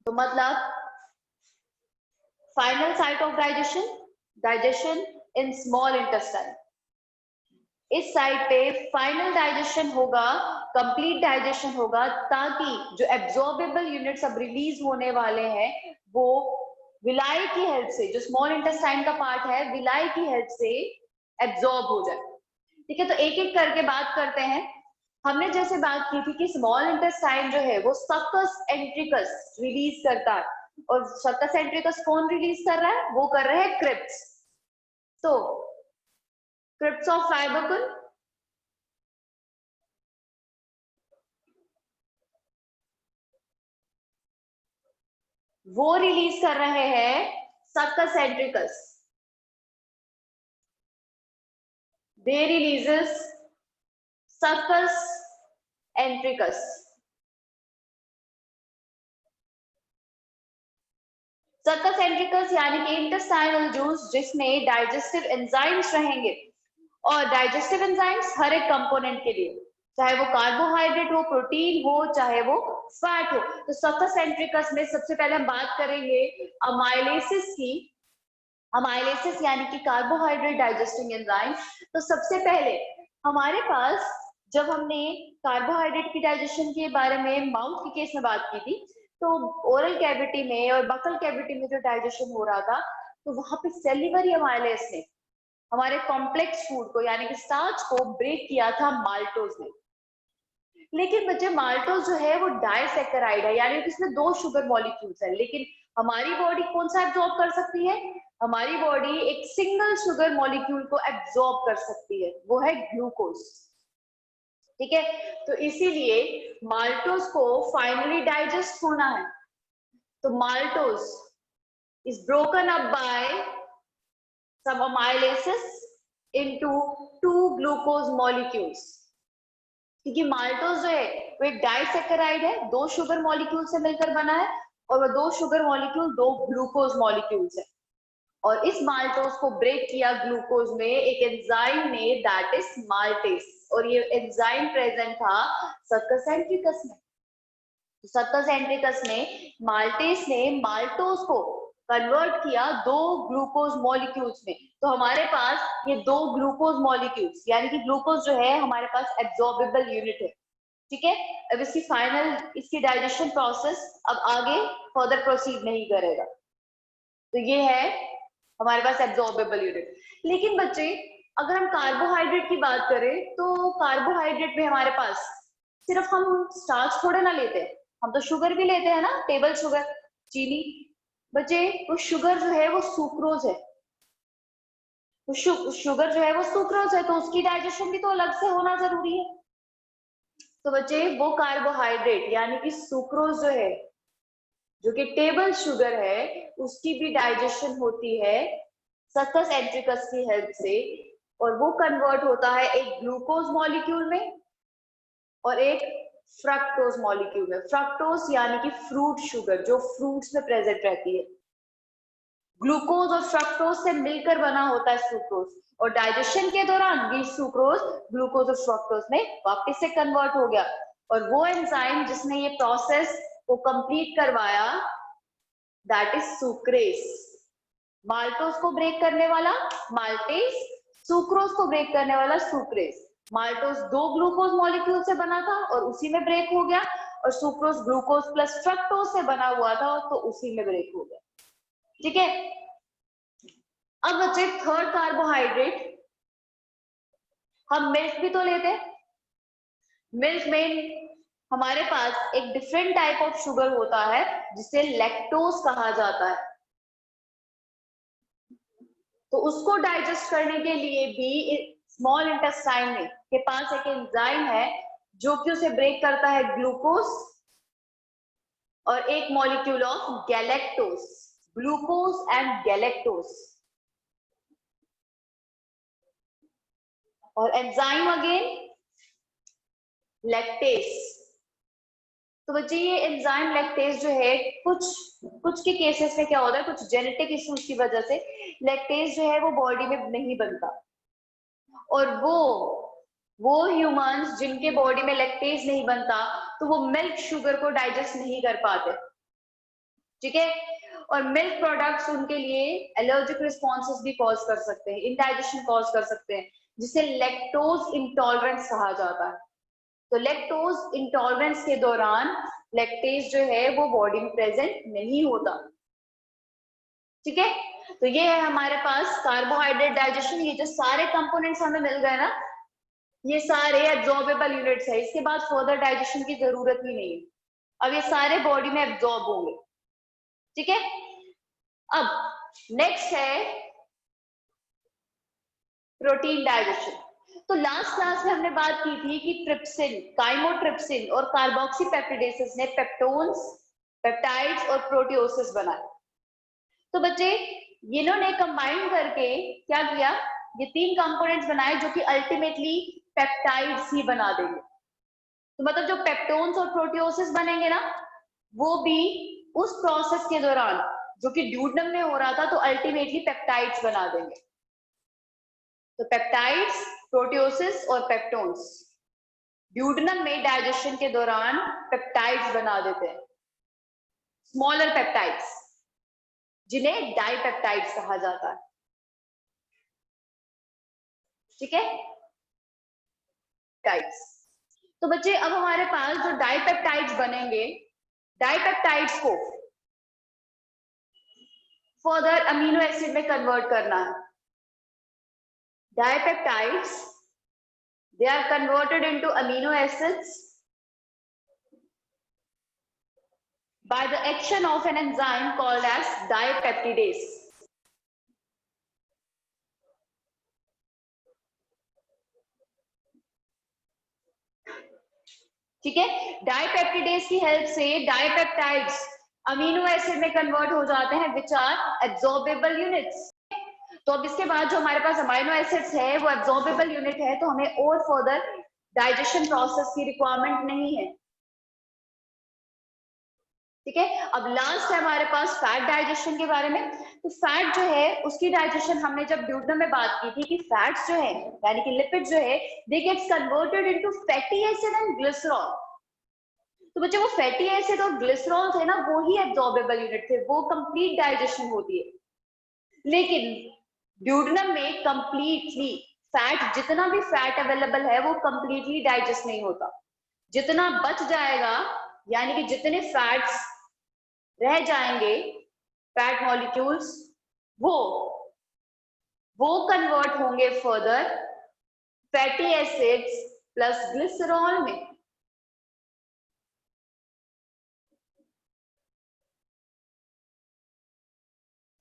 तो मतलब final site of digestion in small intestine. इस साइट पे फाइनल डाइजेशन होगा, कंप्लीट डाइजेशन होगा, ताकि जो एब्जॉर्बेबल यूनिट्स अब रिलीज होने वाले हैं वो विलाई की हेल्प से, जो स्मॉल इंटेस्टाइन का पार्ट है, विलाई की हेल्प से एब्जॉर्ब हो जाए। ठीक है, तो एक एक करके बात करते हैं। हमने जैसे बात की थी कि स्मॉल इंटेस्टाइन जो है वो सकस एंट्रिकस रिलीज करता है, और सकस एंट्रिकस कौन रिलीज कर रहा है? वो कर रहे हैं क्रिप्स। तो क्रिप्स ऑफ फाइबरकुल, वो रिलीज कर रहे हैं सकस एंट्रिकस, दे रिलीजेस सकस एंट्रिकस। सकस एंट्रिकस यानी कि इंटेस्टाइनल जूस जिसमें डाइजेस्टिव एंजाइम्स रहेंगे, और डाइजेस्टिव एंजाइम्स हर एक कंपोनेंट के लिए, चाहे वो कार्बोहाइड्रेट हो, प्रोटीन हो, चाहे वो फैट हो। तो सकस एंट्रिकस में सबसे पहले हम बात करेंगे अमाइलेसिस की। अमाइलेसिस यानी कि कार्बोहाइड्रेट डाइजेस्टिंग एंजाइम। तो सबसे पहले हमारे पास, जब हमने कार्बोहाइड्रेट की डाइजेशन के बारे में माउथ के केस में बात की थी, तो ओरल कैविटी में और बकल कैविटी में जो डाइजेशन हो रहा था, तो वहां पे सेल्युलर अमाइलेस ने हमारे कॉम्प्लेक्स फूड को यानी कि स्टार्च को ब्रेक किया था माल्टोज ने। लेकिन बच्चे माल्टोज जो है वो डाइसैकेराइड है, यानी कि इसमें 2 शुगर मॉलिक्यूल्स है, लेकिन हमारी बॉडी कौन सा एब्जॉर्ब कर सकती है? हमारी बॉडी एक सिंगल शुगर मॉलिक्यूल को एब्जॉर्ब कर सकती है, वो है ग्लूकोज। ठीक है, तो इसीलिए माल्टोज को फाइनली डाइजेस्ट होना है, तो maltose is broken up by some amylases into 2 glucose molecules. क्योंकि माल्टोज जो है वो एक डाइसैकेराइड है, 2 शुगर मॉलिक्यूल से मिलकर बना है, और वो 2 शुगर मॉलिक्यूल 2 ग्लूकोज मॉलिक्यूल्स है। और इस माल्टोज को ब्रेक किया ग्लूकोज में एक एंजाइम ने, दैट इज माल्टेस, और ये एंजाइम प्रेजेंट था सकस एंट्रिकस में। सकस एंट्रिकस में माल्टेस ने माल्टोज को कन्वर्ट किया 2 ग्लूकोज मॉलिक्यूल्स में। तो हमारे पास ये 2 ग्लूकोज मॉलिक्यूल्स, यानी कि ग्लूकोज जो है हमारे पास एब्जॉर्बेबल यूनिट है। ठीक है, अब इसकी फाइनल, इसकी डाइजेशन प्रोसेस अब आगे फर्दर प्रोसीड नहीं करेगा। तो ये है हमारे पास एब्जॉर्बेबल यूनिट। लेकिन बच्चे, अगर हम कार्बोहाइड्रेट की बात करें, तो कार्बोहाइड्रेट में हमारे पास सिर्फ हम स्टार्च थोड़े ना लेते हैं, हम तो शुगर भी लेते हैं ना, टेबल शुगर, चीनी। बच्चे, वो शुगर जो है वो सुक्रोज है, शुगर जो है वो सुक्रोज है, तो उसकी डाइजेशन भी तो अलग से होना जरूरी है। तो बच्चे, वो कार्बोहाइड्रेट यानी कि सुक्रोज जो है, जो कि टेबल शुगर है, उसकी भी डाइजेशन होती है सकस एंट्रिकस की हेल्प से, और वो कन्वर्ट होता है एक ग्लूकोज मॉलिक्यूल में और एक फ्रक्टोज मॉलिक्यूल में। फ्रक्टोज यानी कि फ्रूट शुगर, जो फ्रूट्स में प्रेजेंट रहती है। ग्लूकोज और फ्रक्टोज से मिलकर बना होता है सुक्रोज, और डाइजेशन के दौरान ये सुक्रोज ग्लूकोज और फ्रक्टोज में वापस से कन्वर्ट हो गया, और वो एंजाइम जिसने ये प्रोसेस को कंप्लीट करवाया, दैट इज सुक्रेस। माल्टोज को ब्रेक करने वाला माल्टेस, सुक्रोज को ब्रेक करने वाला सुक्रेस। माल्टोज 2 ग्लूकोज मॉलिक्यूल से बना था और उसी में ब्रेक हो गया, और सुक्रोज ग्लूकोज प्लस फ्रक्टोज से बना हुआ था, तो उसी में ब्रेक हो गया। ठीक है, अब बच्चे थर्ड कार्बोहाइड्रेट, हम मिल्क भी तो लेते हैं। मिल्क में हमारे पास एक डिफरेंट टाइप ऑफ शुगर होता है जिसे लैक्टोज कहा जाता है। तो उसको डाइजेस्ट करने के लिए भी स्मॉल इंटेस्टाइन में के पास एक एंजाइम है जो कि उसे ब्रेक करता है ग्लूकोज और एक molecule of galactose, glucose and galactose. और एंजाइम अगेन लैक्टेज। तो बच्चे, ये एंजाइम लैक्टेज जो है, कुछ के केसेस में क्या होता है, कुछ जेनेटिक इश्यूज की वजह से लैक्टेज जो है वो बॉडी में नहीं बनता, और वो ह्यूमंस जिनके बॉडी में लैक्टेज नहीं बनता, तो वो मिल्क शुगर को डाइजेस्ट नहीं कर पाते। ठीक है। और मिल्क प्रोडक्ट्स उनके लिए एलर्जिक रिस्पॉन्सेस भी कॉज कर सकते हैं, इंडाइजेशन कॉज कर सकते हैं, जिसे लैक्टोज इंटॉलरेंस कहा जाता है। तो लैक्टोज इंटॉलरेंस के दौरान लैक्टेज जो है वो बॉडी में प्रेजेंट नहीं होता। ठीक है, तो ये है हमारे पास कार्बोहाइड्रेट डाइजेशन। ये जो सारे कंपोनेंट्स हमें मिल गए ना, ये सारे एब्जॉर्बेबल यूनिट्स है। इसके बाद फर्दर डाइजेशन की जरूरत ही नहीं है, अब ये सारे बॉडी में एब्जॉर्ब होंगे। ठीक है, अब नेक्स्ट है प्रोटीन डाइजेशन। तो लास्ट क्लास में हमने बात की थी कि ट्रिप्सिन, काइमोट्रिप्सिन और कार्बोक्सीपेप्टिडेसेस ने पेप्टोन्स, पेप्टाइड्स और प्रोटियोसिस बनाए। तो बच्चे इन्होंने कंबाइन करके क्या किया, ये 3 कंपोनेंट्स बनाए जो कि अल्टीमेटली पेप्टाइड्स ही बना देंगे। तो मतलब जो पेप्टोन्स और प्रोटियोसिस बनेंगे ना, वो भी उस प्रोसेस के दौरान जो कि ड्यूडेनम में हो रहा था, तो अल्टीमेटली पेप्टाइड्स बना देंगे। तो पेप्टाइड्स, प्रोटियोसिस और पेप्टोन्स ड्यूडेनम में डाइजेशन के दौरान पेप्टाइड्स बना देते हैं, स्मॉलर पेप्टाइड्स, जिन्हें डाइपेप्टाइड्स कहा जाता है। ठीक है, पेप्टाइड्स। तो बच्चे अब हमारे पास जो डाइपेप्टाइड्स बनेंगे, डाइपेप्टाइड्स को फर्दर अमीनो एसिड में कन्वर्ट करना है। Dipeptides, they are converted into amino acids by the action of an enzyme called as dipeptidase. ठीक है, डाइपेप्टिडेज की हेल्प से डाइपेप्टाइड्स अमीनो एसिड में कन्वर्ट हो जाते हैं, विच आर एब्जॉर्बेबल यूनिट्स। तो अब इसके बाद जो हमारे पास अमीनो एसिड्स है वो एब्जॉर्बेबल यूनिट है, तो हमें और फर्दर डाइजेशन प्रोसेस की रिक्वायरमेंट नहीं है। ठीक है, अब लास्ट है हमारे पास फैट डाइजेशन के बारे में। तो फैट जो है उसकी डाइजेशन हमने जब ड्यूडेनम में बात की थी कि फैट्स जो है यानी कि लिपिड जो है, they gets converted into fatty acid and glycerol. तो बच्चे वो फैटी एसिड और ग्लिसरॉल थे ना, वो ही एब्जॉर्बेबल यूनिट थे, वो कंप्लीट डाइजेशन होती है। लेकिन ड्यूडेनम में कंप्लीटली फैट, जितना भी फैट अवेलेबल है वो कंप्लीटली डाइजेस्ट नहीं होता। जितना बच जाएगा यानी कि जितने फैट्स रह जाएंगे, फैट मॉलिक्यूल्स, वो कन्वर्ट होंगे further fatty acids plus glycerol में।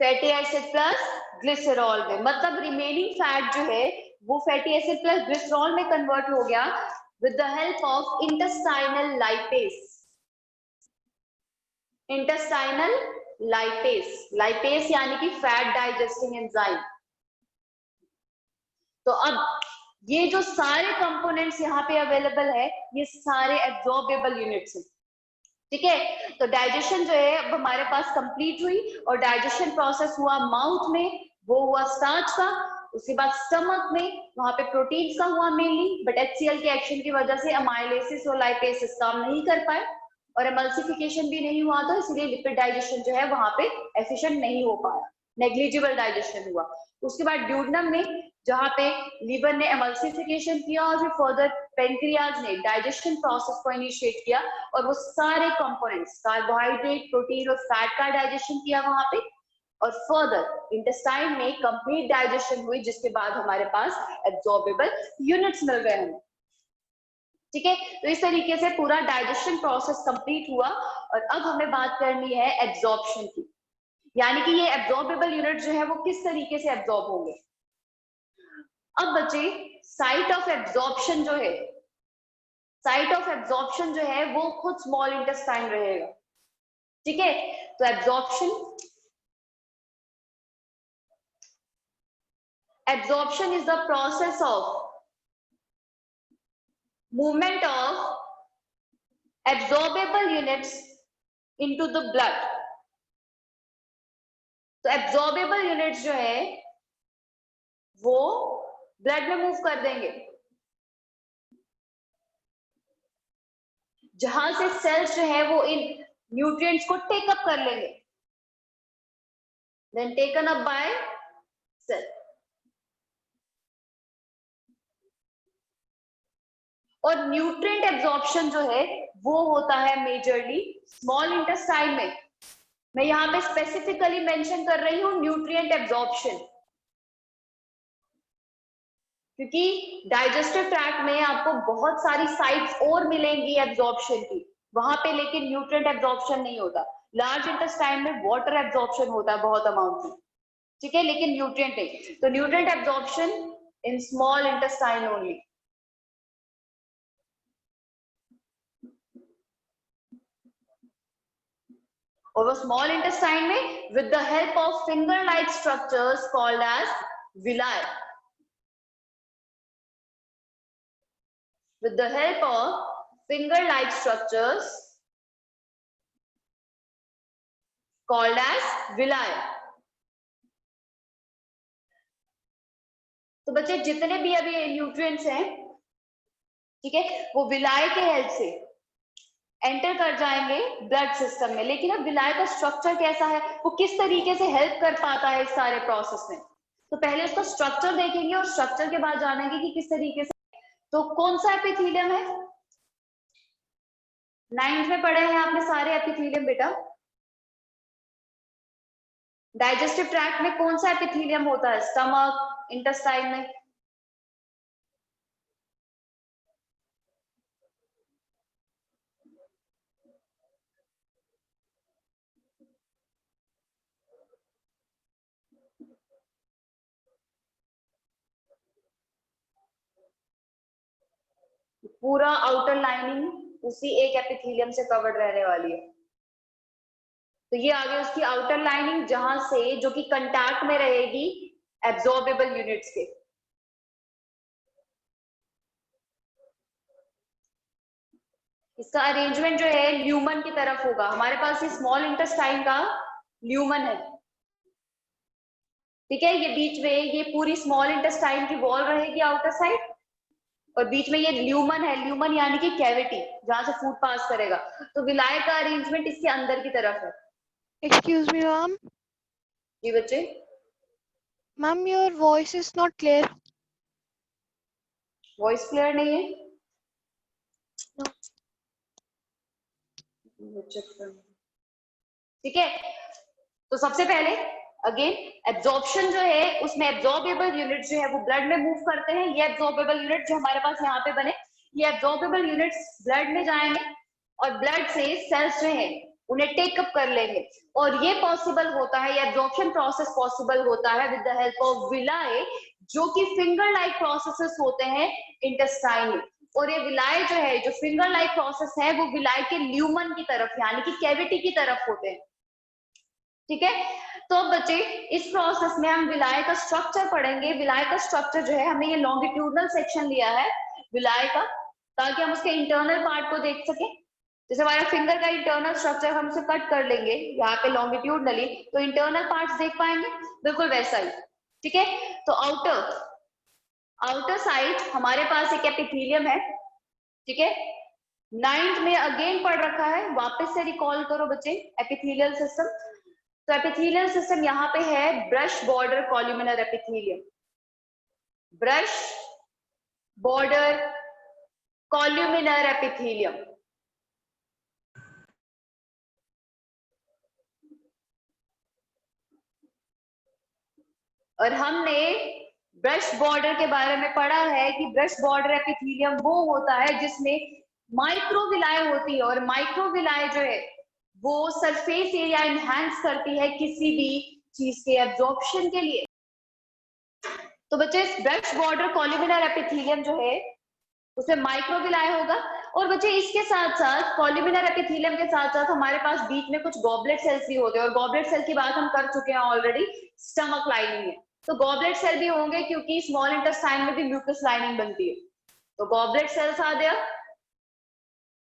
फैटी एसिड प्लस ग्लिसरॉल में, मतलब रिमेनिंग फैट जो है वो फैटी एसिड प्लस ग्लिसरॉल में कन्वर्ट हो गया with the help of intestinal lipase. Intestinal lipase, lipase यानी कि फैट डाइजेस्टिंग एंजाइम। तो अब ये जो सारे कंपोनेंट्स यहाँ पे अवेलेबल है, ये सारे एब्जॉर्बेबल यूनिट्स हैं। ठीक है, तो डाइजेशन जो है अब हमारे पास कंप्लीट हुई, और डाइजेशन प्रोसेस हुआ माउथ में, वो हुआ स्टार्च का। उसके बाद स्टमक में, वहां पे प्रोटीन्स का हुआ मेनली, बट HCl के एक्शन की वजह से अमाइलेसिस और लाइपेसिस काम नहीं कर पाए और एमल्सिफिकेशन भी नहीं हुआ, तो इसलिए लिपिड डाइजेशन जो है वहां पे एफिशिएंट नहीं हो पाया, नेग्लिजिबल डाइजेशन हुआ। उसके बाद ड्यूडेनम में जहां पे लीवर ने एमल्सिफिकेशन किया और फिर फर्दर पेनक्रियाज ने डाइजेशन प्रोसेस को इनिशिएट किया, और वो सारे कंपोनेंट्स कार्बोहाइड्रेट, प्रोटीन और फैट का डाइजेशन किया वहां पे, और फर्दर इंटेस्टाइन में कंप्लीट डाइजेशन हुई, जिसके बाद हमारे पास एब्जॉर्बेबल यूनिट्स मिल गए हैं। ठीक है, तो इस तरीके से पूरा डाइजेशन प्रोसेस कंप्लीट हुआ, और अब हमें बात करनी है एब्जॉर्प्शन की, यानी कि ये एब्जॉर्बेबल यूनिट जो है वो किस तरीके से एब्जॉर्ब होंगे। अब बच्चे साइट ऑफ एब्जॉर्प्शन जो है, साइट ऑफ एब्जॉर्प्शन जो है वो खुद स्मॉल इंटेस्टाइन रहेगा। ठीक है, तो absorption is the process of movement of absorbable units into the blood. तो एब्जॉर्बेबल यूनिट्स जो है वो ब्लड में मूव कर देंगे, जहां से सेल्स जो है वो इन न्यूट्रिएंट्स को टेकअप कर लेंगे। then taken up by cell. और न्यूट्रिएंट एब्जॉर्प्शन जो है वो होता है मेजरली स्मॉल इंटेस्टाइन में. मैं यहाँ पे स्पेसिफिकली मेंशन कर रही हूँ न्यूट्रिएंट एब्जॉर्प्शन, क्योंकि डाइजेस्टिव ट्रैक्ट में आपको बहुत सारी साइट्स और मिलेंगी एब्जॉर्प्शन की, वहां पे लेकिन न्यूट्रिएंट एब्जॉर्प्शन नहीं होता. लार्ज इंटेस्टाइन में वाटर एब्जॉर्प्शन होता है बहुत अमाउंट में, ठीक है, लेकिन न्यूट्रिएंट नहीं. तो nutrient absorption in small intestine only. और वो स्मॉल इंटेस्टाइन में with the help of finger like structures called as villi. With the help of finger-like structures called as villi. तो बच्चे जितने भी अभी न्यूट्रिएंट्स हैं, ठीक है, वो विलाय के हेल्प से एंटर कर जाएंगे ब्लड सिस्टम में. लेकिन अब विलाय का स्ट्रक्चर कैसा है, वो किस तरीके से हेल्प कर पाता है इस सारे प्रोसेस में, तो पहले उसका स्ट्रक्चर देखेंगे और स्ट्रक्चर के बाद जानेंगे कि किस तरीके से. तो कौन सा एपिथेलियम है, 9th में पढ़े हैं आपने सारे एपिथेलियम बेटा. डाइजेस्टिव ट्रैक्ट में कौन सा एपिथेलियम होता है, स्टमक, इंटेस्टाइन में. पूरा आउटर लाइनिंग उसी एक एपिथेलियम से कवर्ड रहने वाली है. तो ये आगे उसकी आउटर लाइनिंग जहां से, जो कि कांटेक्ट में रहेगी एब्जॉर्बेबल यूनिट्स के. इसका अरेंजमेंट जो है ल्यूमन की तरफ होगा. हमारे पास ये स्मॉल इंटेस्टाइन का ल्यूमन है, ठीक है. ये बीच में ये पूरी स्मॉल इंटेस्टाइन की वॉल रहेगी आउटर साइड, और बीच में ये ल्यूमन है. ल्यूमन यानी कि कैविटी जहां से फूड पास करेगा. तो विलाय का अरेंजमेंट इसके अंदर की तरफ है. Excuse me, ma'am. जी बच्चे. Ma'am, your voice is not clear. Voice clear नहीं है. No. ठीक है. तो सबसे पहले अगेन एब्जॉर्प्शन जो है उसमें एब्जॉर्बेबल यूनिट जो है वो ब्लड में मूव करते हैं. ये एब्जॉर्बेबल यूनिट जो हमारे पास यहाँ पे बने, ये एब्जॉर्बेबल यूनिट्स ब्लड में जाएंगे और ब्लड से सेल्स जो है उन्हें टेकअप कर लेंगे. और ये पॉसिबल होता है, ये एब्जॉर्प्शन प्रोसेस पॉसिबल होता है विद द हेल्प ऑफ विलाय, जो कि फिंगर लाइक प्रोसेसेस होते हैं इंटेस्टाइन में. और ये विलाय जो है, जो फिंगर लाइक प्रोसेस है, वो विलाय के ल्यूमन की तरफ यानी कि कैविटी की तरफ होते हैं, ठीक है. तो बच्चे इस प्रोसेस में हम विलाय का स्ट्रक्चर पढ़ेंगे. विलाय का स्ट्रक्चर जो है, हमने ये लॉन्गिट्यूडनल सेक्शन लिया है विलाय का, ताकि हम उसके इंटरनल पार्ट को देख सकें. जैसे हमारा फिंगर का इंटरनल स्ट्रक्चर हम उसे कट कर लेंगे यहाँ पे लॉन्गिट्यूडनली, तो इंटरनल पार्ट्स देख पाएंगे, बिल्कुल वैसा ही, ठीक है. तो आउटर साइड हमारे पास एक एपिथेलियम है, ठीक है. 9th में अगेन पढ़ रखा है, वापस से रिकॉल करो बच्चे एपिथेलियल सिस्टम. तो एपिथेलियल सिस्टम यहाँ पे है brush border columnar epithelium. Brush border columnar epithelium. और हमने ब्रश बॉर्डर के बारे में पढ़ा है कि ब्रश बॉर्डर एपिथेलियम वो होता है जिसमें माइक्रोविलाय होती है. और माइक्रोविलाय जो है वो सरफेस एरिया इनहैंस करती है किसी भी चीज के एब्जॉर्प्शन के लिए. तो बच्चे इस ब्रश बॉर्डर कॉल्यूमिनर एपिथेलियम जो है उसमें माइक्रोविलाय होगा. और बच्चे इसके साथ साथ कॉल्यूमिनर एपिथेलियम के साथ साथ हमारे पास बीच में कुछ गॉबलेट सेल्स भी होते हैं. और गॉबलेट सेल की बात हम कर चुके हैं ऑलरेडी स्टमक लाइनिंग में. तो गॉबलेट सेल भी होंगे क्योंकि स्मॉल इंटेस्टाइन में भी म्यूकस लाइनिंग बनती है. तो गॉबलेट सेल्स आ गया,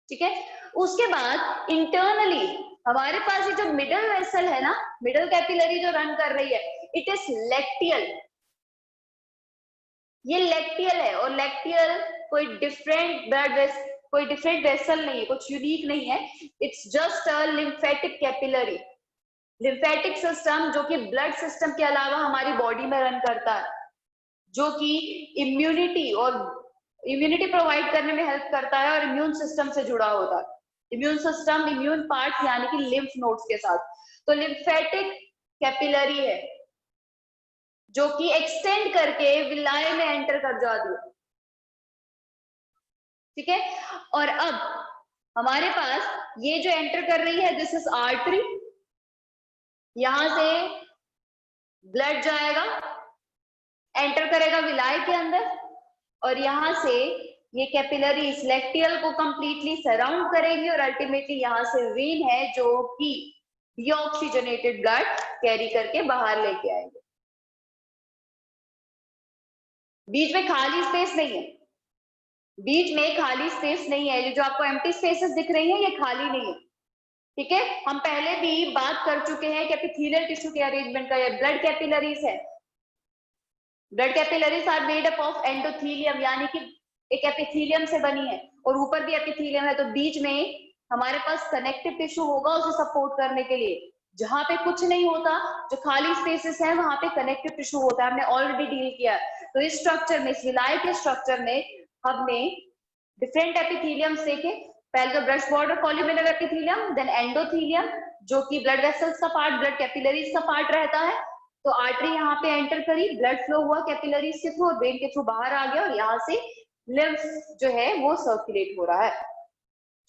ठीक है. उसके बाद इंटरनली हमारे पास ये जो मिडल वेसल है ना, मिडल कैपिलरी जो रन कर रही है, इट इज लैक्टियल. ये लैक्टियल है. और लैक्टियल कोई डिफरेंट कोई डिफरेंट वेसल नहीं है, कुछ यूनिक नहीं है. It's just a lymphatic capillary. Lymphatic system जो कि ब्लड सिस्टम के अलावा हमारी बॉडी में रन करता है, जो कि इम्यूनिटी प्रोवाइड करने में हेल्प करता है और इम्यून सिस्टम से जुड़ा होता है। इम्यून सिस्टम इम्यून पार्ट यानी कि लिम्फ नोड्स के साथ। तो लिम्फेटिक कैपिलरी है जो कि एक्सटेंड करके विलाय में एंटर कर जाती है, ठीक है। और अब हमारे पास ये जो एंटर कर रही है, दिस इज आर्टरी, यहां से ब्लड जाएगा, एंटर करेगा विलाय के अंदर, और यहां से ये कैपिलरीज लेक्टियल को कंप्लीटली सराउंड करेगी और अल्टीमेटली यहां से वेन है जो कि डीऑक्सीजनेटेड ब्लड कैरी करके बाहर लेके आएंगे। बीच में खाली स्पेस नहीं है, बीच में खाली स्पेस नहीं है, ये जो आपको एम्प्टी स्पेसेस दिख रही है ये खाली नहीं है, ठीक है। हम पहले भी बात कर चुके हैं कि एपिथेलियल टिश्यू के अरेंजमेंट का, ये ब्लड कैपिलरीज है। Blood capillaries are made up of endothelium, यानी कि एक एपिथेलियम से बनी है और ऊपर भी एपिथेलियम है, तो बीच में हमारे पास कनेक्टिव टिश्यू होगा उसे सपोर्ट करने के लिए। जहां पे कुछ नहीं होता, जो खाली स्पेसेस है, वहां पे कनेक्टिव टिश्यू होता है, हमने ऑलरेडी डील किया है। तो इस स्ट्रक्चर में, इस विलाय के स्ट्रक्चर में हमने डिफरेंट एपिथेलियम्स देखे। पहले तो brush border columnar epithelium, then endothelium जो कि ब्लड वेसल्स का पार्ट, ब्लड कैपिलरीज का पार्ट रहता है। तो आर्टरी यहाँ पे एंटर करी, ब्लड फ्लो हुआ कैपिलरीज के थ्रू और वेन के थ्रू बाहर आ गया और यहाँ से लिम्फ जो है वो सर्कुलेट हो रहा है,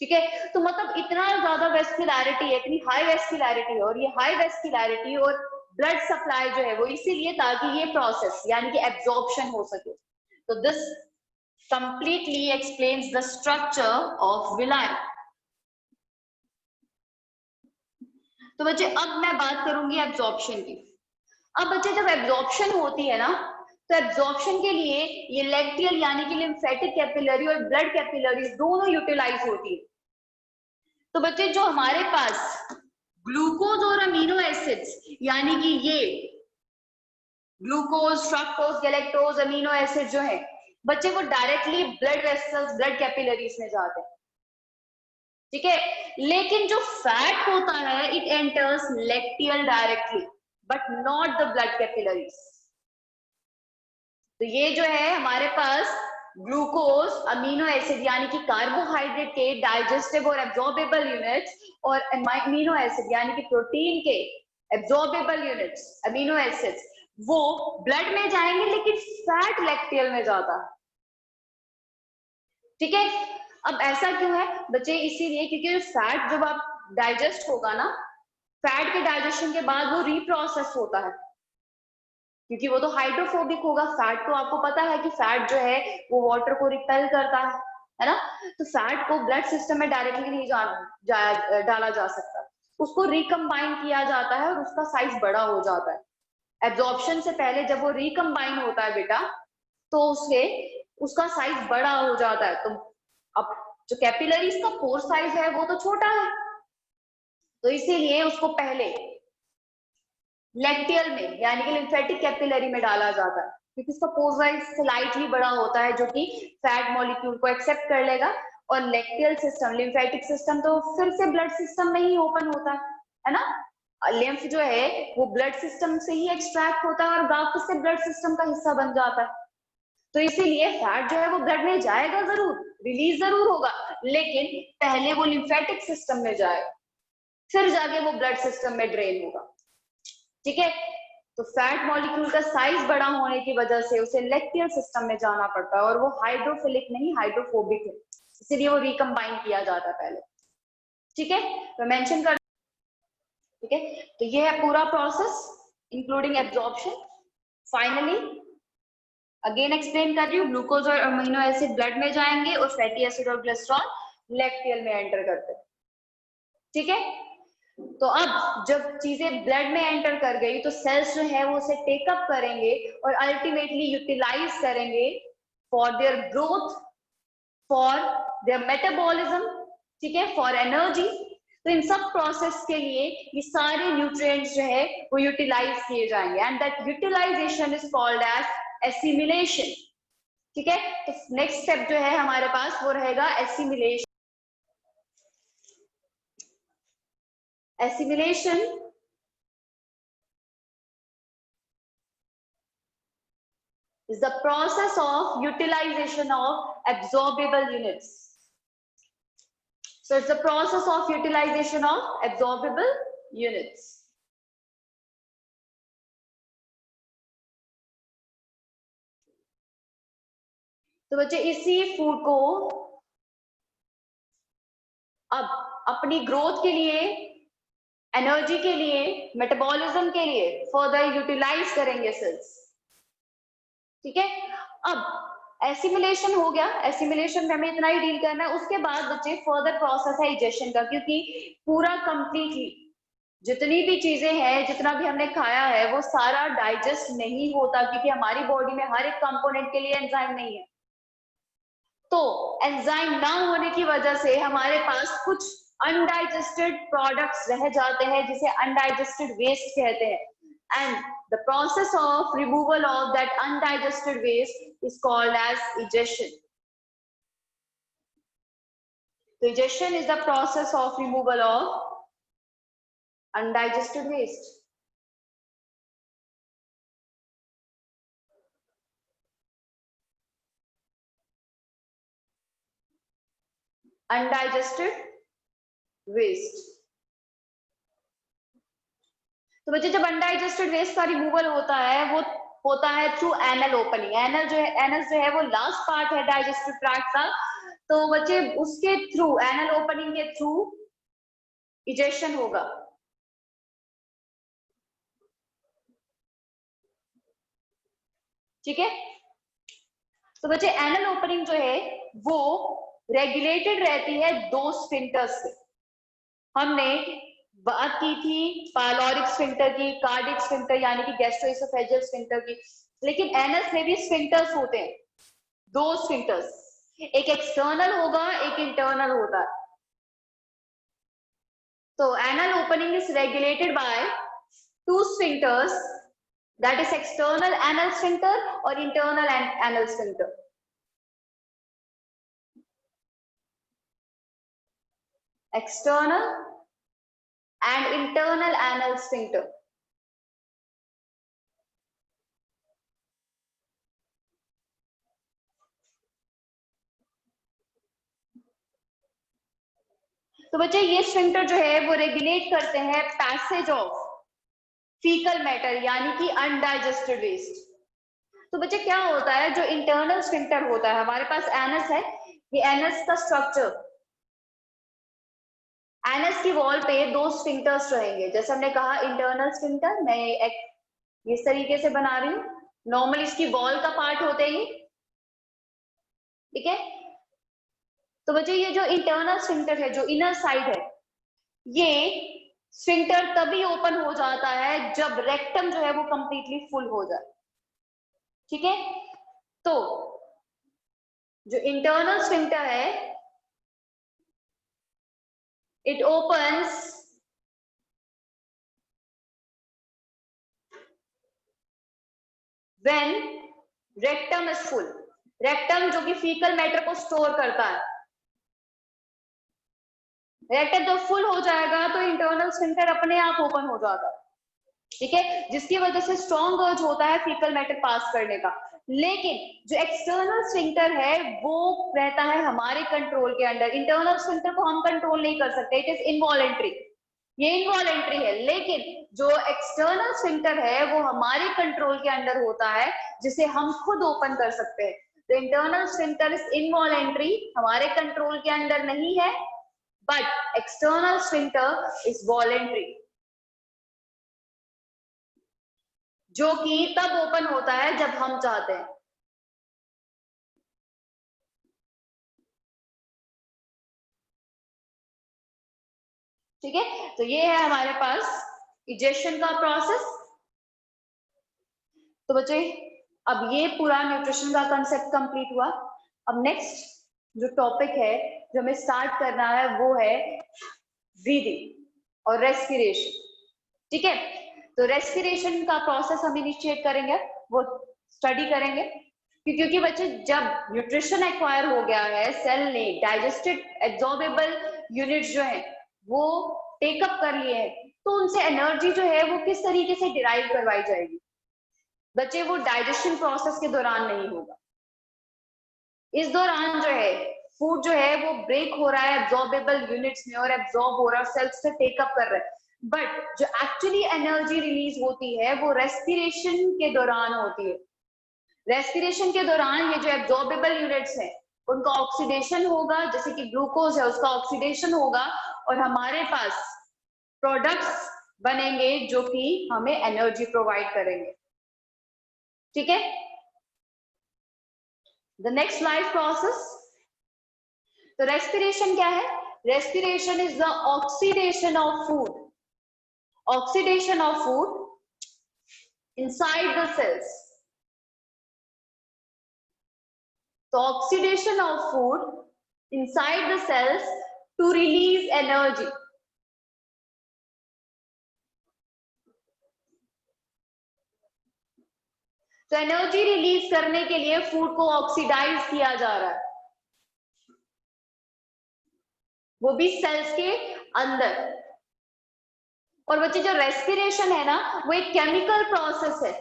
ठीक है। तो मतलब इतना ज्यादा वेस्कुलैरिटी है, इतनी हाई वेस्कुलैरिटी है, और ये हाई वेस्कुलैरिटी और ब्लड सप्लाई जो है वो इसीलिए ताकि ये प्रोसेस यानी कि एब्जॉर्प्शन हो सके। तो this completely explains the structure of villi। तो बच्चे अब मैं बात करूंगी एब्जॉर्प्शन की। अब बच्चे जब एब्जॉर्प्शन होती है ना, तो एब्जॉर्प्शन के लिए ये लेक्टियल यानी कि लिम्फेटिक कैपिलरी और ब्लड कैपिलरी दोनों यूटिलाइज होती है। तो बच्चे जो हमारे पास ग्लूकोज और अमीनो एसिड्स यानी कि ये glucose, fructose, galactose, amino acid जो है बच्चे वो directly blood vessels, blood capillaries में जाते हैं, ठीक है। लेकिन जो फैट होता है it enters lacteal directly but not the blood capillaries. तो ये जो है हमारे पास ग्लूकोज, अमीनो एसिड यानी कि कार्बोहाइड्रेट के डाइजेस्टिव और एब्जॉर्बेबल यूनिट्स, और अमीनो एसिड यानी कि प्रोटीन के एब्जॉर्बेबल यूनिट्स, अमीनो एसिड्स, वो ब्लड में जाएंगे लेकिन फैट लेक्टियल में जाता है, ठीक है। अब ऐसा क्यों है बच्चे? इसीलिए क्योंकि फैट जब आप डाइजेस्ट होगा ना, फैट के डाइजेशन के बाद वो रीप्रोसेस होता है, क्योंकि वो तो हाइड्रोफोबिक होगा। फैट तो आपको पता है कि फैट जो है वो वाटर को रिपेल करता है ना। तो फैट को ब्लड सिस्टम में डायरेक्टली नहीं डाला जा सकता, उसको रिकम्बाइन किया जाता है और उसका साइज बड़ा हो जाता है। एब्जॉर्प्शन से पहले जब वो रिकम्बाइन होता है बेटा, तो उसका साइज बड़ा हो जाता है। तो अब जो कैपिलरीज का पोर साइज है वो तो छोटा है, तो इसीलिए उसको पहले लेक्टियल में यानी कि लिम्फेटिक कैपिलरी में डाला जाता है, क्योंकि इसका पोर साइज स्लाइटली बड़ा होता है जो कि फैट मॉलिक्यूल को एक्सेप्ट कर लेगा। और लेक्टियल सिस्टम, लिम्फेटिक सिस्टम तो फिर से ब्लड सिस्टम में ही ओपन होता है ना। लिम्फ जो है वो ब्लड सिस्टम से ही एक्सट्रैक्ट होता है और वापस से ब्लड सिस्टम का हिस्सा बन जाता है। तो इसीलिए फैट जो है वो ब्लड में जाएगा जरूर, रिलीज जरूर होगा, लेकिन पहले वो लिम्फेटिक सिस्टम में जाएगा, फिर जाके वो ब्लड सिस्टम में ड्रेन होगा, ठीक है। तो फैट मॉलिक्यूल का साइज बड़ा होने की वजह से उसे लेक्टियल सिस्टम में जाना पड़ता है, और वो हाइड्रोफिलिक नहीं हाइड्रोफोबिक है, इसीलिए वो रिकम्बाइन किया जाता है पहले, ठीक है। तो मेंशन कर, ठीक है। तो ये है पूरा process including absorption. Finally again explain कर रही हूँ, ग्लूकोज और अमीनो एसिड ब्लड में जाएंगे और फैटी एसिड और ग्लिसरॉल लेक्टियल में एंटर करते हैं, ठीक है। तो अब जब चीजें ब्लड में एंटर कर गई तो सेल्स जो है वो उसे टेकअप करेंगे और अल्टीमेटली यूटिलाइज करेंगे for their growth, for their metabolism, ठीक है, फॉर एनर्जी। तो इन सब प्रोसेस के लिए ये सारे न्यूट्रिएंट्स जो है वो यूटिलाइज किए जाएंगे, and that utilisation is called as assimilation, ठीक है। तो नेक्स्ट स्टेप जो है हमारे पास वो रहेगा assimilation. Assimilation is the process of utilization of absorbable units. So it's the process of utilization of absorbable units. तो बच्चे इसी फूड को अब अपनी ग्रोथ के लिए, एनर्जी के लिए, मेटाबॉलिज्म के लिए फर्दर यूटिलाइज करेंगे सेल्स। ठीक है, अब एसिमिलेशन हो गया, एसिमिलेशन में हमें इतना ही डील करना है। उसके बाद बच्चे फर्दर प्रोसेस है इजेशन का, क्योंकि पूरा कंप्लीटली जितनी भी चीजें हैं, जितना भी हमने खाया है, वो सारा डाइजेस्ट नहीं होता, क्योंकि हमारी बॉडी में हर एक कंपोनेंट के लिए एंजाइम नहीं है। तो एंजाइम ना होने की वजह से हमारे पास कुछ अनडाइजेस्टेड प्रोडक्ट्स रह जाते हैं, जिसे अनडाइजेस्टेड वेस्ट कहते हैं। And the process of removal of that undigested waste is called as egestion. Digestion is the process of removal of undigested waste. Undigested waste. तो बच्चे जब अनडाइजेस्टेड वेस्ट का रिमूवल होता है, वो होता है थ्रू एनल ओपनिंग। एनल जो है, एनस जो है वो लास्ट पार्ट है डाइजेस्टिव ट्रैक्ट का। तो बच्चे उसके थ्रू, एनल ओपनिंग के थ्रू इजेशन होगा। ठीक है, तो बच्चे एनल ओपनिंग जो है वो रेगुलेटेड रहती है दो स्फिंक्टर्स से। हमने बात की थी पायलोरिक स्फिंक्टर की, कार्डिक स्फिंक्टर यानी कि गैस्ट्रोएसोफेजियल स्फिंक्टर की, लेकिन एनस में भी स्फिंक्टर्स होते हैं, दो स्फिंक्टर्स, एक एक्सटर्नल होगा, एक इंटरनल होता है। तो anal opening is regulated by two sphincters, that is external anal sphincter और internal anal sphincter. External and internal anal sphincter. तो बच्चे ये स्फिंक्टर जो है वो रेगुलेट करते हैं पैसेज ऑफ फीकल मैटर यानी कि अनडाइजेस्टेड वेस्ट। तो बच्चे क्या होता है, जो इंटरनल स्फिंक्टर होता है, हमारे पास एनस है, ये एनस का स्ट्रक्चर, एनस की वॉल पे दो स्फिंक्टर्स रहेंगे। जैसे हमने कहा इंटरनल स्फिंक्टर, मैं इस तरीके से बना रही हूँ, नॉर्मली इसकी वॉल का पार्ट होते हैं। ठीक है, तो बच्चे ये जो इंटरनल स्फिंक्टर है, जो इनर साइड है, ये स्फिंक्टर तभी ओपन हो जाता है जब रेक्टम जो है वो कंप्लीटली फुल हो जाए। ठीक है, तो जो इंटरनल स्फिंक्टर है, it opens when rectum is full। Rectum जो कि फीकल मैटर को स्टोर करता है, रेक्टम जब फुल हो जाएगा तो इंटरनल स्फिंक्टर अपने आप ओपन हो जाएगा। ठीक है, जिसकी वजह से स्ट्रॉन्ग अर्ज होता है फीकल मैटर पास करने का। लेकिन जो एक्सटर्नल स्फिंक्टर है वो रहता है हमारे कंट्रोल के अंडर। इंटरनल स्फिंक्टर को हम कंट्रोल नहीं कर सकते, इट इज इनवॉलेंट्री, ये इनवॉलेंट्री है। लेकिन जो एक्सटर्नल स्फिंक्टर है वो हमारे कंट्रोल के अंडर होता है, जिसे हम खुद ओपन कर सकते हैं। तो इंटरनल स्फिंक्टर इज इनवॉलेंट्री, हमारे कंट्रोल के अंदर नहीं है, but external sphincter is voluntary, जो कि तब ओपन होता है जब हम चाहते हैं। ठीक है, तो ये है हमारे पास इजेशन का प्रोसेस। तो बच्चे अब ये पूरा न्यूट्रिशन का कंसेप्ट कंप्लीट हुआ। अब नेक्स्ट जो टॉपिक है जो हमें स्टार्ट करना है वो है ब्रीदिंग और रेस्पिरेशन। ठीक है, तो रेस्पिरेशन का प्रोसेस हम इनिशिएट करेंगे, वो स्टडी करेंगे, क्योंकि बच्चे जब न्यूट्रिशन एक्वायर हो गया है, सेल ने डाइजेस्टेड एब्जॉर्बेबल यूनिट्स जो है वो टेकअप कर लिए हैं, तो उनसे एनर्जी जो है वो किस तरीके से डिराइव करवाई जाएगी। बच्चे वो डाइजेशन प्रोसेस के दौरान नहीं होगा। इस दौरान जो है फूड जो है वो ब्रेक हो रहा है एब्जॉर्बेबल यूनिट्स में और एब्जॉर्ब हो रहा है, सेल्स से टेकअप कर रहा है। बट जो एक्चुअली एनर्जी रिलीज होती है वो रेस्पिरेशन के दौरान होती है। रेस्पिरेशन के दौरान ये जो एब्जॉर्बेबल यूनिट्स है उनका ऑक्सीडेशन होगा, जैसे कि ग्लूकोज है उसका ऑक्सीडेशन होगा और हमारे पास प्रोडक्ट्स बनेंगे जो कि हमें एनर्जी प्रोवाइड करेंगे। ठीक है, द नेक्स्ट लाइफ प्रोसेस। तो रेस्पिरेशन क्या है? Respiration is the oxidation of food, oxidation of food inside the cells. तो oxidation of food inside the cells to release energy. तो एनर्जी रिलीज करने के लिए फूड को ऑक्सीडाइज किया जा रहा है, वो भी सेल्स के अंदर। और बच्चे जो रेस्पिरेशन है ना वो एक केमिकल प्रोसेस है,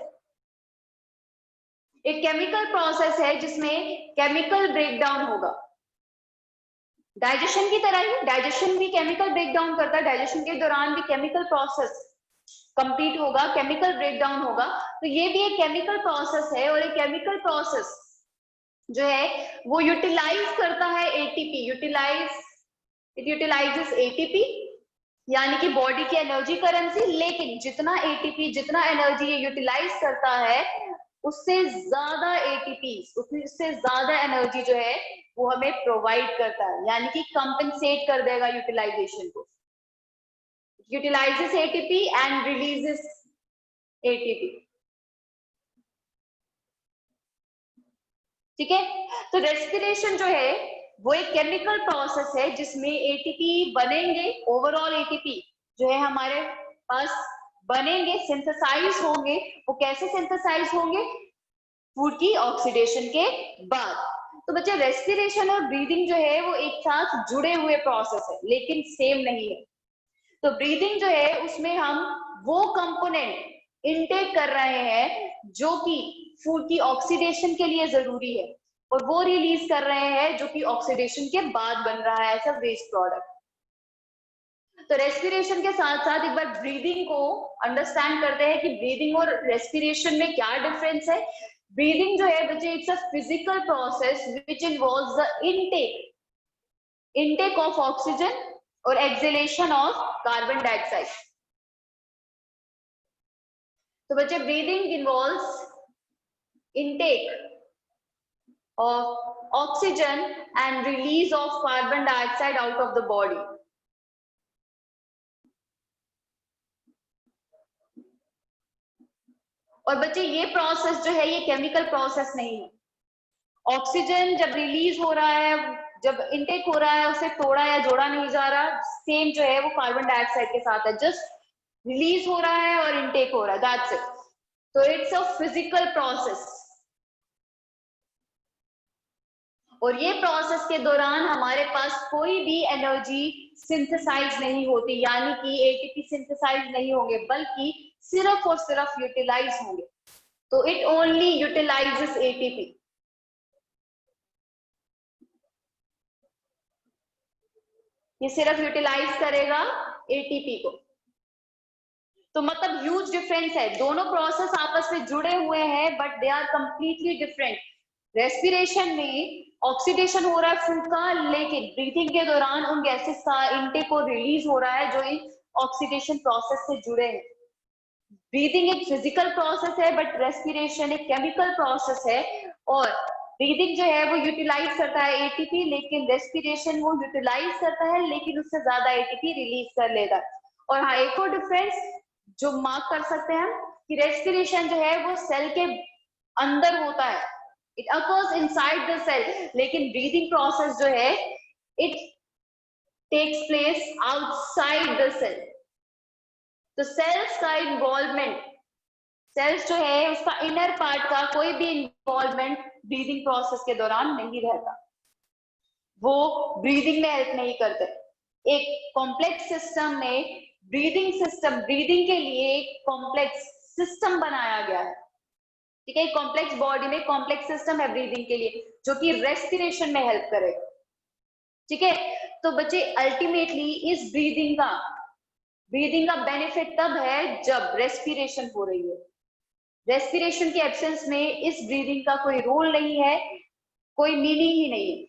एक केमिकल प्रोसेस है जिसमें केमिकल ब्रेकडाउन होगा। डाइजेशन की तरह ही डाइजेशन भी केमिकल ब्रेकडाउन करता है, डाइजेशन के दौरान भी केमिकल प्रोसेस कंप्लीट होगा, केमिकल ब्रेकडाउन होगा। तो ये भी एक केमिकल प्रोसेस है और एक केमिकल प्रोसेस जो है वो यूटिलाइज करता है एटीपी, इट यूटिलाइजेस एटीपी यानी कि बॉडी की एनर्जी करेंसी। लेकिन जितना एटीपी, जितना एनर्जी ये यूटिलाइज करता है उससे ज्यादा एटीपी, उससे ज्यादा एनर्जी जो है वो हमें प्रोवाइड करता है, यानी कि कंपेंसेट कर देगा यूटिलाइजेशन को। Utilises ATP and releases ATP. ठीक है, तो रेस्पिरेशन जो है वो एक केमिकल प्रोसेस है जिसमें एटीपी बनेंगे, ओवरऑल एटीपी जो है हमारे पास बनेंगे, सिंथेसाइज होंगे। वो कैसे सिंथेसाइज होंगे? फूड की ऑक्सीडेशन के बाद। तो बच्चे रेस्पिरेशन और ब्रीदिंग जो है वो एक साथ जुड़े हुए प्रोसेस है लेकिन सेम नहीं है। तो ब्रीदिंग जो है उसमें हम वो कंपोनेंट इनटेक कर रहे हैं जो कि फूड की ऑक्सीडेशन के लिए जरूरी है और वो रिलीज कर रहे हैं जो कि ऑक्सीडेशन के बाद बन रहा है एज अ वेस्ट प्रोडक्ट। तो रेस्पिरेशन के साथ साथ एक बार ब्रीदिंग को अंडरस्टैंड करते हैं कि ब्रीदिंग और रेस्पिरेशन में क्या डिफरेंस है। ब्रीदिंग जो है बच्चे it's a physical process which involves the intake of oxygen और एक्सहेलेशन ऑफ कार्बन डाइऑक्साइड। तो बच्चे breathing involves intake of oxygen and release of carbon dioxide out of the body. और बच्चे ये प्रोसेस जो है ये केमिकल प्रोसेस नहीं है। ऑक्सीजन जब रिलीज हो रहा है, जब इनटेक हो रहा है, उसे तोड़ा या जोड़ा नहीं जा रहा, सेम जो है वो कार्बन डाइऑक्साइड के साथ है, जस्ट रिलीज हो रहा है और इनटेक हो रहा है, दैट्स इट। तो इट्स अ फिजिकल प्रोसेस और ये प्रोसेस के दौरान हमारे पास कोई भी एनर्जी सिंथेसाइज नहीं होती, यानी कि एटीपी सिंथेसाइज नहीं होंगे बल्कि सिर्फ और सिर्फ यूटिलाइज होंगे। तो इट ओनली यूटिलाइजेस एटीपी। ये सिर्फ यूटिलाइज करेगा एटीपी को। तो मतलब ह्यूज डिफरेंस है, दोनों प्रोसेस आपस में जुड़े हुए हैं but they are completely different. Respiration में ऑक्सीडेशन हो रहा है फूड का, लेकिन ब्रीथिंग के दौरान उन गैसेस का इनटेक और रिलीज हो रहा है जो इस ऑक्सीडेशन प्रोसेस से जुड़े हैं। ब्रीदिंग एक फिजिकल प्रोसेस है बट रेस्पिरेशन एक केमिकल प्रोसेस है। और ब्रीदिंग जो है वो यूटिलाइज करता है एटीपी, लेकिन रेस्पिरेशन वो यूटिलाइज करता है लेकिन उससे ज्यादा एटीपी रिलीज कर लेता है। और हाँ, एक और डिफरेंस जो मार्क कर सकते हैं हम कि रेस्पिरेशन जो है वो सेल के अंदर होता है, it occurs inside the cell, लेकिन ब्रीदिंग प्रोसेस जो है it takes place outside the cell. तो सेल्स का इन्वॉल्वमेंट, सेल्स जो है उसका इनर पार्ट का कोई भी इन्वॉल्वमेंट ब्रीदिंग प्रोसेस के दौरान नहीं रहता, वो ब्रीदिंग में हेल्प नहीं करते। एक कॉम्प्लेक्स सिस्टम में ब्रीदिंग के लिए एक कॉम्प्लेक्स सिस्टम बनाया गया है ठीक है, कॉम्प्लेक्स बॉडी में कॉम्प्लेक्स सिस्टम है ब्रीदिंग के लिए जो कि रेस्पिरेशन में हेल्प करेगा। ठीक है, तो बच्चे अल्टीमेटली इस ब्रीदिंग का बेनिफिट तब है जब रेस्पिरेशन हो रही है। रेस्पिरेशन के एब्सेंस में इस ब्रीदिंग का कोई रोल नहीं है, कोई मीनिंग ही नहीं है।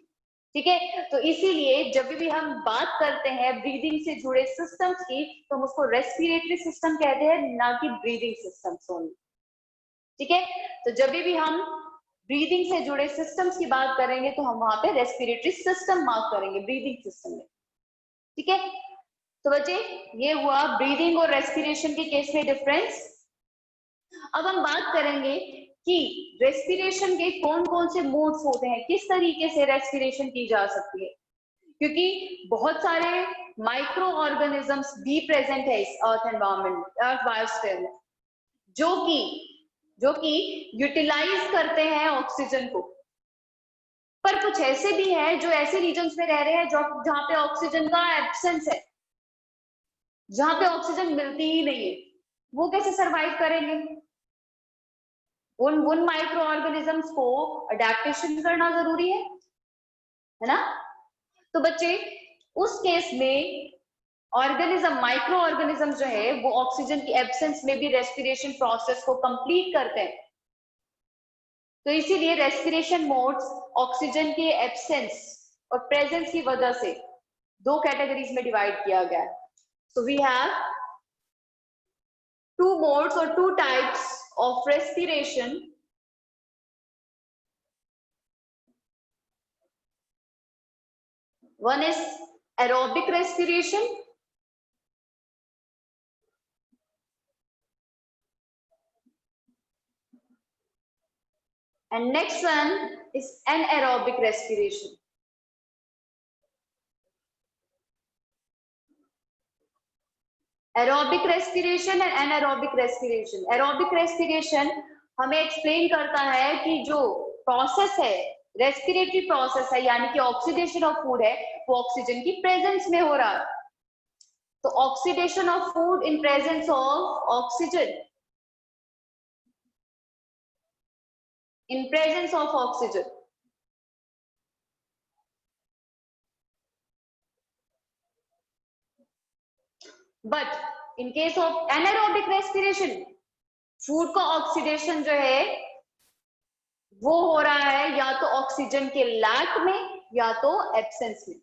ठीक है, तो इसीलिए जब भी हम बात करते हैं ब्रीदिंग से जुड़े सिस्टम्स की तो हम उसको रेस्पिरेटरी सिस्टम कहते हैं, ना कि ब्रीदिंग सिस्टम्स ओनली। ठीक है, तो जब भी हम ब्रीदिंग से जुड़े सिस्टम्स की बात करेंगे तो हम वहां पे रेस्पिरेटरी सिस्टम मार्क करेंगे ब्रीदिंग सिस्टम में। ठीक है, तो बच्चे ये हुआ ब्रीदिंग और रेस्पिरेशन के केस में डिफरेंस। अब हम बात करेंगे कि रेस्पिरेशन के कौन कौन से मोड्स होते हैं, किस तरीके से रेस्पिरेशन की जा सकती है, क्योंकि बहुत सारे माइक्रो ऑर्गेनिजम्स भी प्रेजेंट है इस अर्थ एनवायरनमेंट, अर्थ बायोस्फीयर में, जो कि यूटिलाइज करते हैं ऑक्सीजन को। पर कुछ ऐसे भी हैं जो ऐसे रीजन्स में रह रहे हैं जहां पे ऑक्सीजन का एब्सेंस है, जहां पे ऑक्सीजन मिलती ही नहीं है। वो कैसे सरवाइव करेंगे? उन माइक्रो ऑर्गेनिजम्स को अडेप्टेशन करना जरूरी है ना। तो बच्चे उस केस में माइक्रो ऑर्गेनिज्म जो है वो ऑक्सीजन की एब्सेंस में भी रेस्पिरेशन प्रोसेस को कंप्लीट करते हैं। तो इसीलिए रेस्पिरेशन मोड्स ऑक्सीजन के एब्सेंस और प्रेजेंस की वजह से दो कैटेगरीज में डिवाइड किया गया है। So we have two modes or two types of respiration. One is aerobic respiration and next one is anaerobic respiration. Aerobic respiration and anaerobic respiration. Aerobic respiration हमें एक्सप्लेन करता है कि जो प्रोसेस है, रेस्पिरेटरी प्रोसेस है, यानी कि oxidation of food है, वो ऑक्सीजन की प्रेजेंस में हो रहा है। तो oxidation of food in presence of oxygen, in presence of oxygen. But in case of anaerobic respiration food का ऑक्सीडेशन जो है वो हो रहा है या तो ऑक्सीजन के लैक में या तो एब्सेंस में,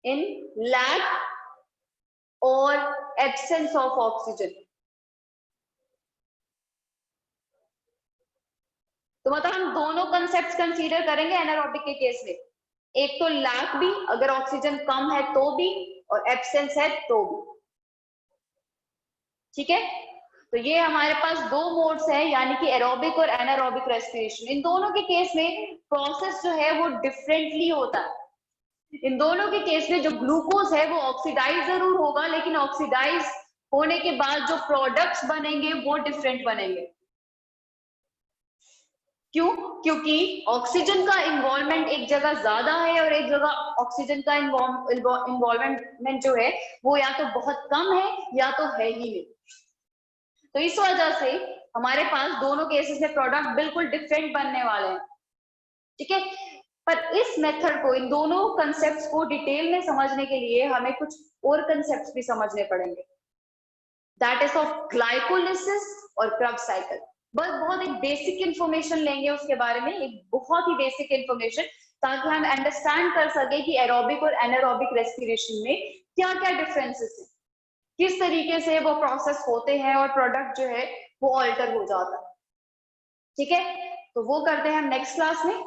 इन लैक और एब्सेंस ऑफ ऑक्सीजन। तो मतलब हम दोनों कंसेप्ट कंसीडर करेंगे एनारोबिक के केस में, एक तो लैक भी, अगर ऑक्सीजन कम है तो भी, और एब्सेंस है तो भी। ठीक है, तो ये हमारे पास दो मोड्स है, यानी कि एरोबिक और एनारोबिक रेस्पिरेशन। इन दोनों के केस में प्रोसेस जो है वो डिफरेंटली होता है। इन दोनों के केस में जो ग्लूकोज है वो ऑक्सीडाइज जरूर होगा, लेकिन ऑक्सीडाइज होने के बाद जो प्रोडक्ट्स बनेंगे वो डिफरेंट बनेंगे। क्यों? क्योंकि ऑक्सीजन का इन्वॉल्वमेंट एक जगह ज्यादा है और एक जगह ऑक्सीजन का इन्वॉल्वमेंट जो है वो या तो बहुत कम है या तो है ही नहीं। तो इस वजह से हमारे पास दोनों केसेस में प्रोडक्ट बिल्कुल डिफरेंट बनने वाले हैं। ठीक है, पर इस मेथड को, इन दोनों कंसेप्ट्स को डिटेल में समझने के लिए हमें कुछ और कंसेप्ट्स भी समझने पड़ेंगे, दैट इज ऑफ ग्लाइकोलिसिस और क्रेब्स साइकिल। बस बहुत एक बेसिक इंफॉर्मेशन लेंगे उसके बारे में, एक बहुत ही बेसिक इंफॉर्मेशन, ताकि हम अंडरस्टैंड कर सके कि एरोबिक और एनारोबिक रेस्पिरेशन में क्या क्या डिफरेंसेस है, किस तरीके से वो प्रोसेस होते हैं और प्रोडक्ट जो है वो ऑल्टर हो जाता है। ठीक है, तो वो करते हैं हम नेक्स्ट क्लास में।